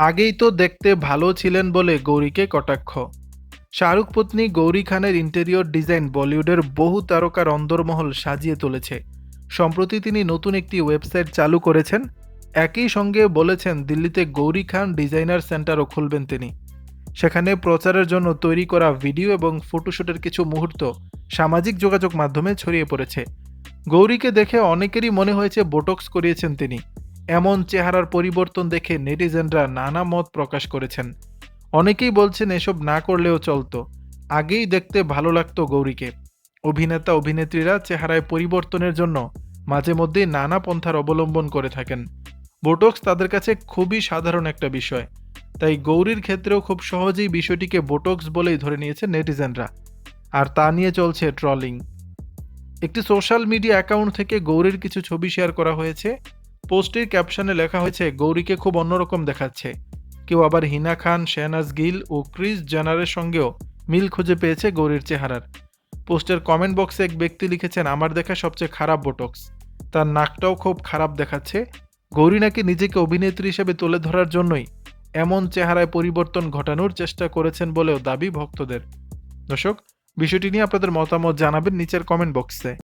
আগেই তো দেখতে ভালো ছিলেন বলে গৌরীকে কটাক্ষ। শাহরুখ পত্নী গৌরী খানের ইন্টেরিয়র ডিজাইন বলিউডের বহু তারকার অন্দরমহল সাজিয়ে তুলেছে। সম্প্রতি তিনি নতুন একটি ওয়েবসাইট চালু করেছেন। একই সঙ্গে বলেছেন দিল্লিতে গৌরী খান ডিজাইনার সেন্টারও খুলবেন তিনি। সেখানে প্রচারের জন্য তৈরি করা ভিডিও এবং ফটোশুটের কিছু মুহূর্ত সামাজিক যোগাযোগ মাধ্যমে ছড়িয়ে পড়েছে। গৌরীকে দেখে অনেকেরই মনে হয়েছে বোটক্স করিয়েছেন তিনি। এমন চেহারার পরিবর্তন দেখে নেটিজেনরা নানা মত প্রকাশ করেছেন। অনেকেই বলছেন এসব না করলেও চলতো, আগেই দেখতে ভালো লাগতো গৌরীকে। অভিনেতা অভিনেত্রীরা চেহারায় পরিবর্তনের জন্য মাঝে মধ্যেই নানা পন্থার অবলম্বন করে থাকেন। বোটক্স তাদের কাছে খুবই সাধারণ একটা বিষয়। তাই গৌরীর ক্ষেত্রেও খুব সহজেই বিষয়টিকে বোটক্স বলেই ধরে নিয়েছে নেটিজেনরা। আর তা নিয়ে চলছে ট্রলিং। একটি সোশ্যাল মিডিয়া অ্যাকাউন্ট থেকে গৌরীর কিছু ছবি শেয়ার করা হয়েছে। পোস্টের ক্যাপশনে লেখা হয়েছে গৌরীকে খুব অন্যরকম দেখাচ্ছে। কেউ আবার হিনা খান, শেহনাজ গিল ও ক্রিস জেনারের সঙ্গেও মিল খুঁজে পেয়েছে গৌরীর চেহারার। পোস্টের কমেন্ট বক্সে এক ব্যক্তি লিখেছেন, আমার দেখা সবচেয়ে খারাপ বোটক্স। তার নাকটাও খুব খারাপ দেখাচ্ছে। গৌরী নাকি নিজেকে অভিনেত্রী হিসেবে তুলে ধরার জন্যই এমন চেহারায় পরিবর্তন ঘটানোর চেষ্টা করেছেন বলেও দাবি ভক্তদের। দর্শক, বিষয়টি নিয়ে আপনাদের মতামত জানাবেন নিচের কমেন্ট বক্সে।